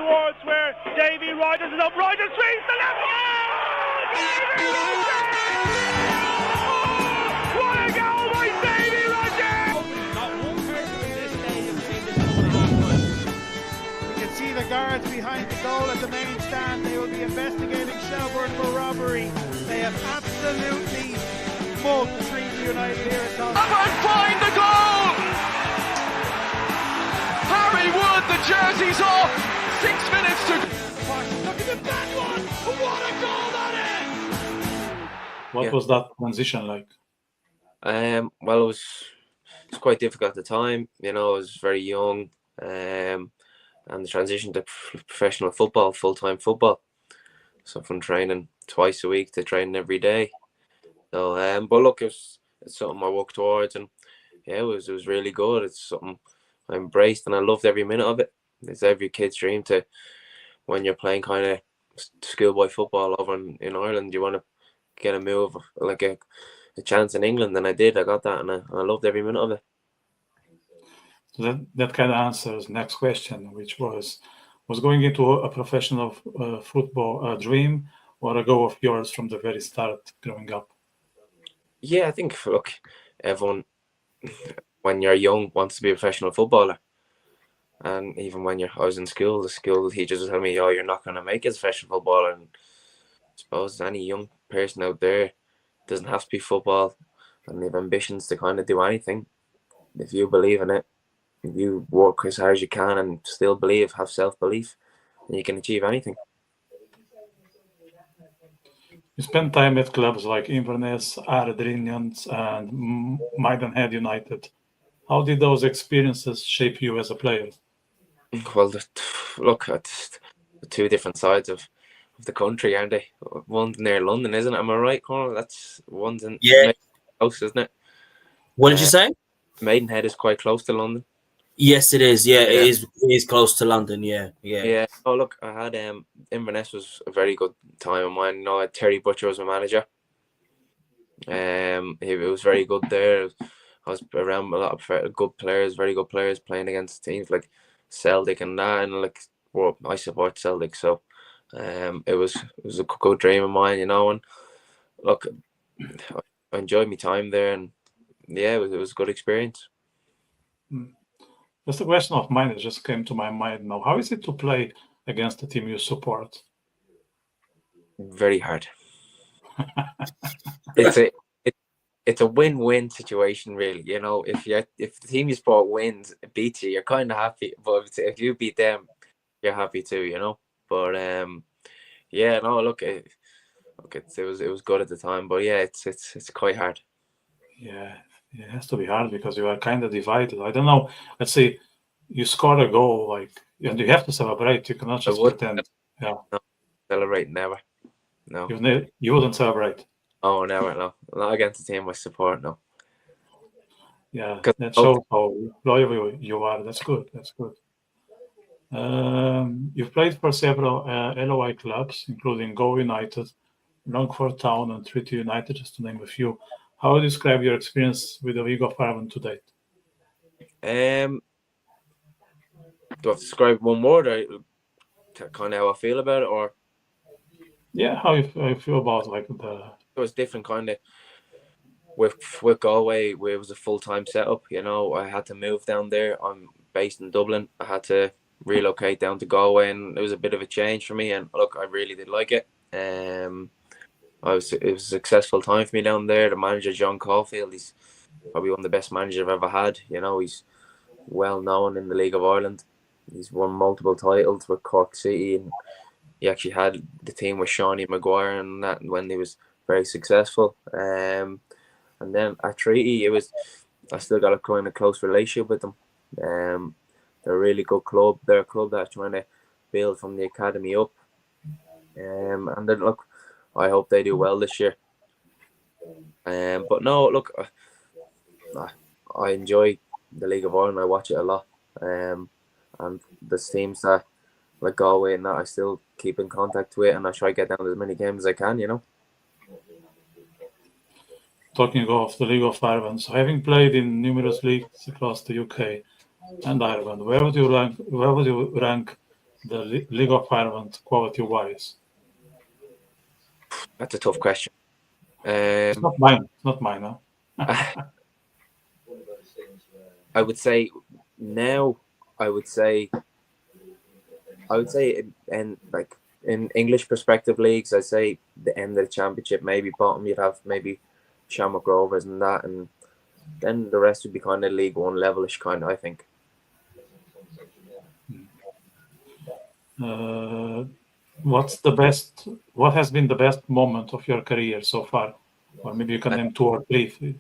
towards where Davy Rogers is up. Rogers swings the left. Oh! Davy Rogers! What a goal by Davy Rogers! Not one person in this stadium seen this coming half time. You can see the guards behind the goal at the main stand. They will be investigating Shelbourne for robbery. They have absolutely mugged Treaty United here at Dallas. Up and find the goal! Harry Wood, the jersey's off. 6 minutes to go. Look at the back one! What a goal that is! What was that transition like? Well, it was quite difficult at the time. You know, I was very young, and the transition to professional football, full-time football. So from training twice a week to training every day. So, but look, it's something I worked towards, and yeah, it was really good. It's something I embraced, and I loved every minute of it. It's every kid's dream to, when you're playing kind of schoolboy football over in Ireland, you want to get a move, like a chance in England, and I did. I got that, and I loved every minute of it. So that kind of answers next question, which was going into a professional football a dream or a goal of yours from the very start growing up? Yeah, I think, look, everyone, when you're young, wants to be a professional footballer. And even when I was in school, the school teachers would tell me, oh, you're not going to make it as a professional footballer. And I suppose any young person out there doesn't have to be football and they have ambitions to kind of do anything. If you believe in it, if you work as hard as you can and still believe, have self-belief, then you can achieve anything. You spent time at clubs like Inverness, Ardrinians, and Maidenhead United. How did those experiences shape you as a player? Well, look, it's the two different sides of the country, aren't they? One's near London, isn't it? Am I right, Conor? That's one's in close, isn't it? What did you say? Maidenhead is quite close to London. Yes, it is. Yeah, it is close to London. Yeah. Oh, look, I had Inverness was a very good time of mine. You know, I had Terry Butcher was my manager. He was very good there. I was around a lot of good players, very good players, playing against teams like Celtic and that, and like, well, I support Celtic, so it was a good dream of mine, you know. And look, I enjoyed my time there, and yeah, it was a good experience. Just a question of mine that just came to my mind now. How is it to play against the team you support? Very hard. It's a win-win situation, really. You know, if the team you support wins, beats you, you're kind of happy. But if you beat them, you're happy too. You know. But yeah, no, look, it was good at the time. But yeah, it's quite hard. Yeah, it has to be hard because you are kind of divided. I don't know. Let's say you score a goal, like, and you have to celebrate. You cannot just pretend. Yeah. No, celebrate, never. No. You wouldn't celebrate. Oh, never, no. Not against the team I support, no. Yeah, that shows how loyal you are. That's good. You've played for several LOI clubs, including Galway United, Longford Town, and Treaty United, just to name a few. How would you describe your experience with the League of Ireland to date? Do I have to describe one word, or kind of how I feel about it, or? Yeah, how you feel about like the. It was different kind of with Galway, where it was a full-time setup. You know, I had to move down there. I'm based in Dublin. I had to relocate down to Galway, and it was a bit of a change for me. And look, I really did like it. It was a successful time for me down there. The manager, John Caulfield, he's probably one of the best managers I've ever had. You know, he's well known in the League of Ireland. He's won multiple titles with Cork City, and he actually had the team with Shawnee Maguire and that when he was very successful. And then at Treaty, I still got a kind of close relationship with them. They're a really good club. They're a club that's trying to build from the academy up. And then look, I hope they do well this year. But no, look, I enjoy the League of Ireland. I watch it a lot. And the teams that like Galway and that I still keep in contact with, and I try to get down to as many games as I can, you know. Talking of the League of Ireland, so having played in numerous leagues across the UK and Ireland, where would you rank the League of Ireland quality-wise? That's a tough question. It's not mine. It's not mine, huh? I would say now. I would say in like in English perspective leagues, I'd say the end of the championship, maybe bottom. You'd have maybe Shamrock Rovers and that, and then the rest would be kind of League One levelish kind of. I think. What's the best? What has been the best moment of your career so far? Or maybe you can name 2 or 3.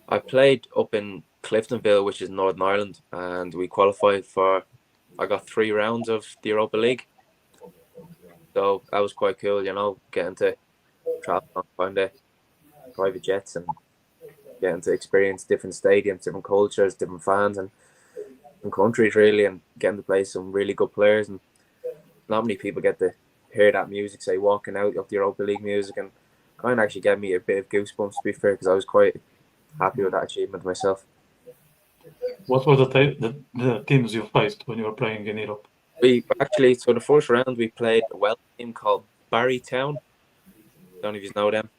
I played up in Cliftonville, which is Northern Ireland, and we qualified for. I got 3 rounds of the Europa League, so that was quite cool. Getting to travel on kind of private jets and getting to experience different stadiums, different cultures, different fans, and countries really, and getting to play some really good players. And not many people get to hear that music, say walking out of the Europa League music, and kind of actually gave me a bit of goosebumps, to be fair, because I was quite happy with that achievement myself. What were the teams you faced when you were playing in Europe? So the first round we played a Welsh team called Barrytown. Don't know if you know them.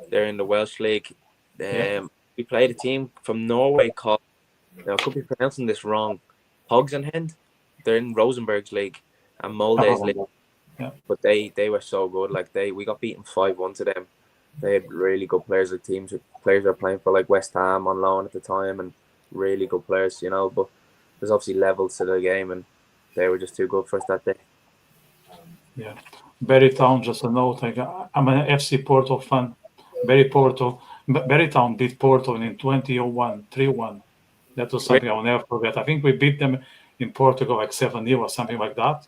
They're in the Welsh League. We played a team from Norway called, now I could be pronouncing this wrong, Hogsenhend. They're in Rosenborg's league and Molde's league. Yeah. But they were so good. Like we got beaten 5-1 to them. They had really good players. Like players were playing for like West Ham on loan at the time, and really good players, But there's obviously levels to the game, and they were just too good for us that day. Yeah, Barrytown. Just a note. I'm an FC Porto fan. Barrytown beat Porto in 2001, 3-1. That was something I'll never forget. I think we beat them in Portugal like 7-0 or something like that.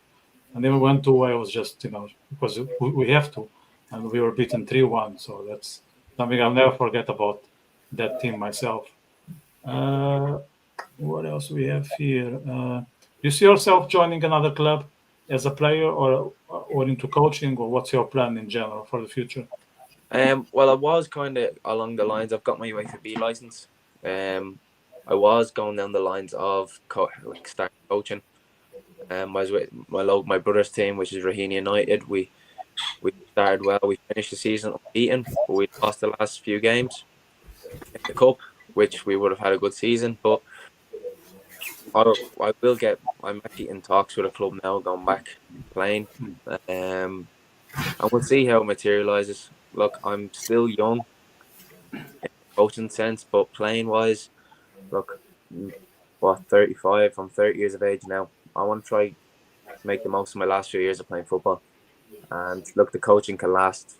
And then we went to Wales just, because we have to. And we were beaten 3-1. So that's something I'll never forget about that team myself. What else we have here? Do you see yourself joining another club as a player or into coaching, or what's your plan in general for the future? Well, I was kind of along the lines. I've got my UEFA B license. I was going down the lines of start coaching. I was with my brother's team, which is Raheny United. We started well. We finished the season unbeaten, but we lost the last few games in the cup, which we would have had a good season. But I'm actually in talks with a club now, going back playing, and we'll see how it materializes. Look, I'm still young in the coaching sense, but playing wise, look, 35. I'm 30 years of age now. I want to try to make the most of my last few years of playing football. And look, the coaching can last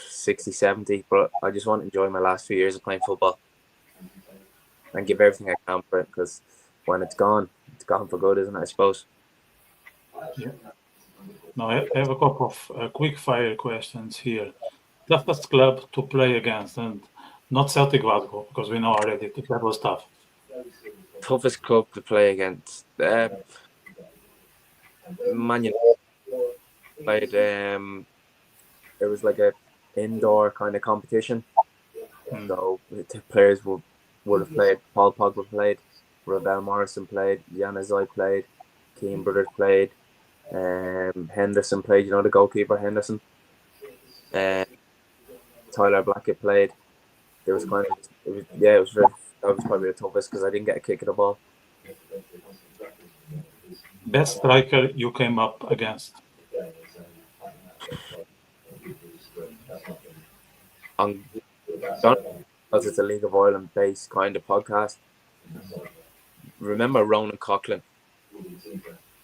60, 70, but I just want to enjoy my last few years of playing football and give everything I can for it, because when it's gone for good, isn't it, I suppose? Yeah. Now, I have a couple of quick fire questions here. Toughest club to play against, and not Celtic Glasgow, because we know already that was tough. Toughest club to play against? Man United. Played, it was like a indoor kind of competition. So the players would have played. Paul Pogba played, Ravel Morrison played, Januzaj played, Keane Brothers played, Henderson played. The goalkeeper Henderson. Tyler Blackett played. That was probably the toughest, because I didn't get a kick at the ball. Best striker you came up against? Because it's a League of Ireland based kind of podcast. Remember Ronan Coughlin?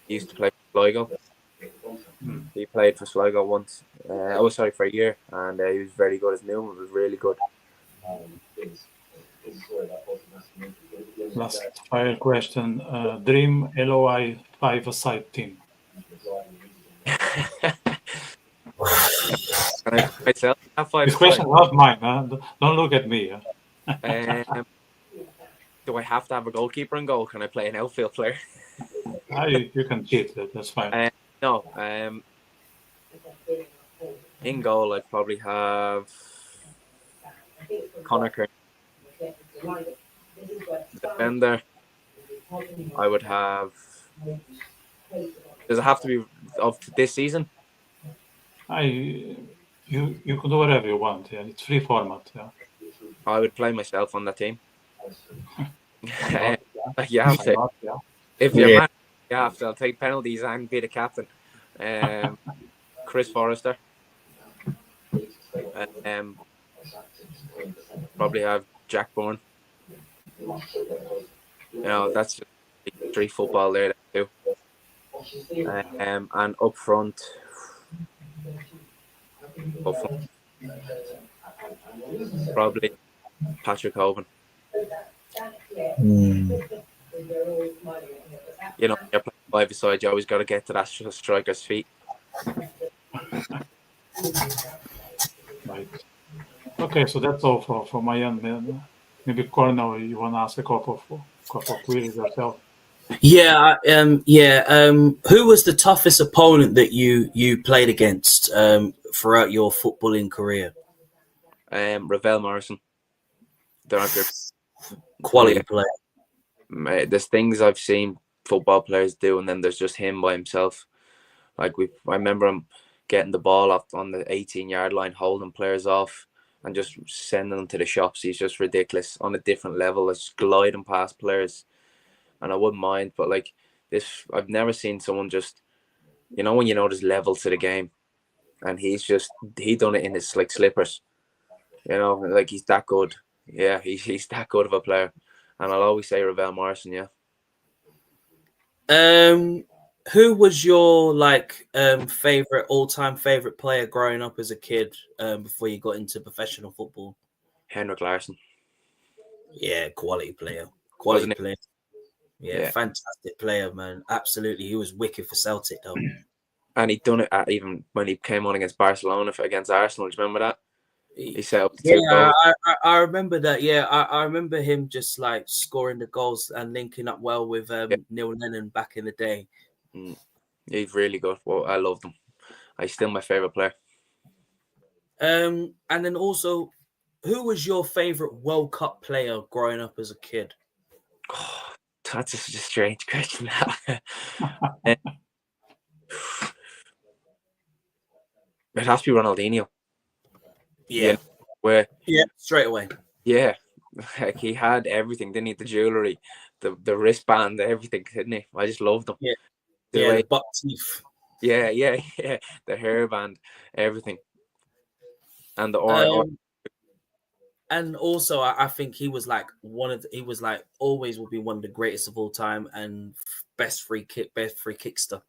He used to play for Sligo. He played for Sligo once. For a year, and he was very good. His movement was really good. Last fire question. Dream LOI 5-a-side team. Can I myself have 5? This question is not mine. Huh? Don't look at me. Huh? Do I have to have a goalkeeper in goal? Can I play an outfield player? You can cheat. That's fine. No. In goal, I'd probably have Conor Kearney. Defender, I would have Does it have to be of this season? You can do whatever you want. Yeah, it's free format. Yeah. I would play myself on that team. Why You have to. not? Yeah. If you're Yeah. man, you have to. I'll take penalties and be the captain. Chris Forrester. Probably have Jack Bourne. That's just three football there too. And up front, probably Patrick Hovan. You're playing five beside you, always got to get to that striker's feet. Right. Okay, so that's all for my end. Man. Maybe Cornell, you want to ask a couple of queries yourself? Yeah, who was the toughest opponent that you played against throughout your footballing career? Ravel Morrison. Don't know if you're Quality player. There's things I've seen football players do, and then there's just him by himself. Like I remember him getting the ball off on the 18-yard line, holding players off, and just sending them to the shops. He's just ridiculous on a different level. It's gliding past players, and I wouldn't mind. But like this, I've never seen someone just, when there's levels to the game, and he done it in his like slippers. Like he's that good. Yeah, he's that good of a player, and I'll always say Ravel Morrison. Yeah. Who was your all-time favorite player growing up as a kid before you got into professional football? Henrik Larsson. Yeah, quality player. Yeah, fantastic player, man. Absolutely, he was wicked for Celtic though. And he done it even when he came on against Barcelona against Arsenal. Do you remember that? He set up yeah, 2 goals. I remember that. Yeah, I remember him just like scoring the goals and linking up well with Neil Lennon back in the day. He's really good. Well, I loved him. He's still my favorite player. And then also, who was your favorite World Cup player growing up as a kid? Oh, that's just a strange question. It has to be Ronaldinho. Yeah. Straight away. Yeah. Like he had everything, didn't he? The jewellery, the wristband, everything, didn't he? I just loved him. Yeah. The buck teeth. Yeah. The hairband, everything. And the aura. And also, I think he was like always will be one of the greatest of all time and best free kickster.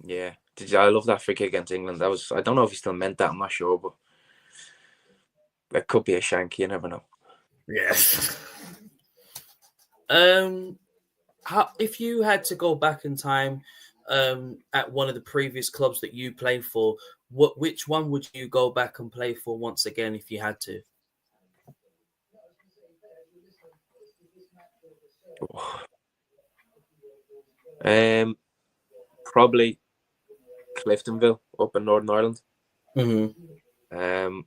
Yeah. I love that free kick against England. I don't know if he still meant that, I'm not sure, but it could be a shank, you never know. Yes. If you had to go back in time at one of the previous clubs that you played for, which one would you go back and play for once again if you had to? Probably Cliftonville up in Northern Ireland. Mm-hmm.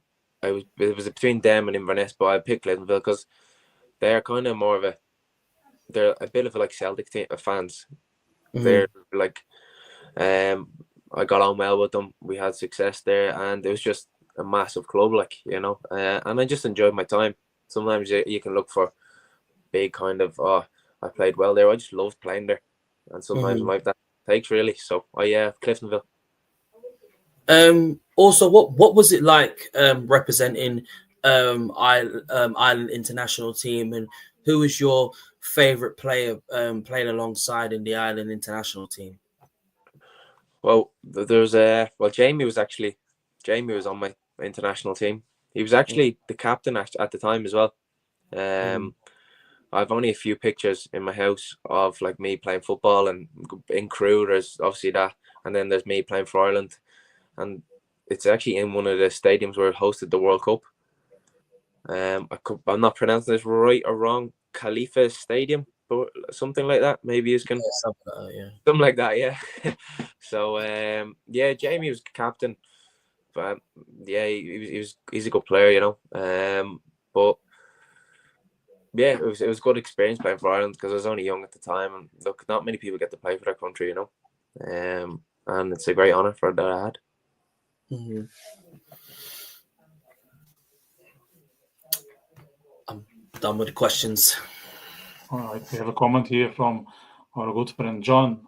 It was between them and Inverness, but I picked Cliftonville because they're kind of they're a bit of like Celtic fans. Mm-hmm. They're like, I got on well with them. We had success there, and it was just a massive club, and I just enjoyed my time. Sometimes you can look for big kind of, I played well there. I just loved playing there, and sometimes like that takes really. So, Cliftonville. Also, what was it like representing Ireland international team, and who was your favorite player playing alongside in the Ireland international team? Well, Jamie was on my international team. He was actually the captain at the time as well. I've only a few pictures in my house of like me playing football, and in crew there's obviously that, and then there's me playing for Ireland, and it's actually in one of the stadiums where it hosted the World Cup. I'm not pronouncing this right or wrong. Khalifa Stadium, or something like that. Maybe you can something like that. Yeah. So Jamie was captain, but he's a good player, but Yeah, it was a good experience playing for Ireland because I was only young at the time, and look, not many people get to play for their country, and it's a great honour for that I had. Mm-hmm. I'm done with the questions. All right, we have a comment here from our good friend John.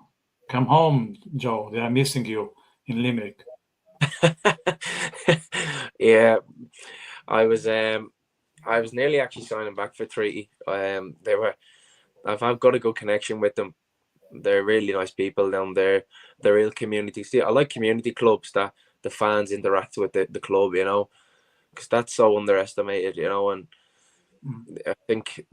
Come home, Joe. They are missing you in Limerick. Yeah, I was nearly actually signing back for Treaty. I've got a good connection with them. They're really nice people down there. They're real community. See, I like community clubs that the fans interact with the club, because that's so underestimated, and I think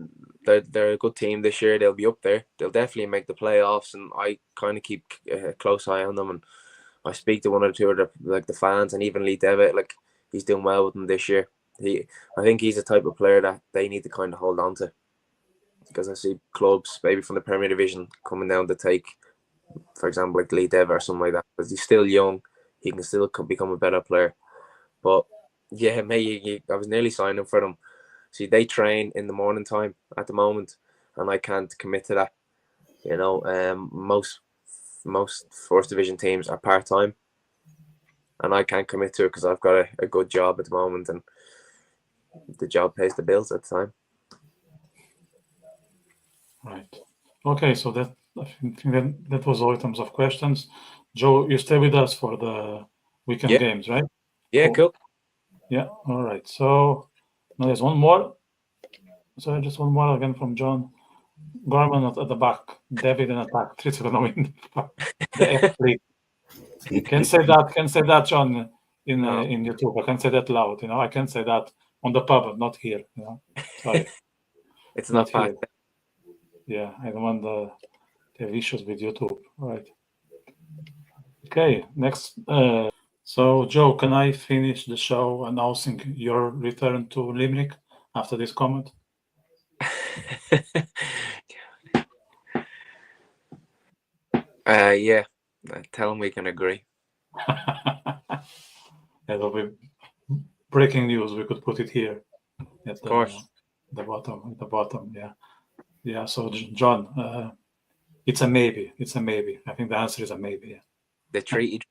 they're a good team this year. They'll be up there. They'll definitely make the playoffs, and I kind of keep a close eye on them. And I speak to one or two of the fans, and even Lee Devitt, like he's doing well with them this year. I think he's the type of player that they need to kind of hold on to, because I see clubs maybe from the Premier Division coming down to take, for example, like Lee Devitt or something like that, because he's still young. He can still become a better player. But yeah, I was nearly signing for them. See, they train in the morning time at the moment, and I can't commit to that. Most first division teams are part time, and I can't commit to it because I've got a good job at the moment, and the job pays the bills at the time. Right. Okay, so I think that was all in terms of questions. Joe, you stay with us for the weekend games, right? Yeah, cool. Yeah. All right. So now there's one more. So just one more again from John. Gorman at the back, David in attack, Tricerano in the F3. Can say that, John, in YouTube. I can say that loud, I can say that on the pub, not here, Sorry. It's not here. Yeah, I don't want the issues with YouTube. All right. Okay, next. So, Joe, can I finish the show announcing your return to Limerick after this comment? Yeah. Tell him we can agree. That'll be breaking news. We could put it here at the bottom. Yeah. So, John, it's a maybe. I think the answer is a maybe. Yeah. The treaty.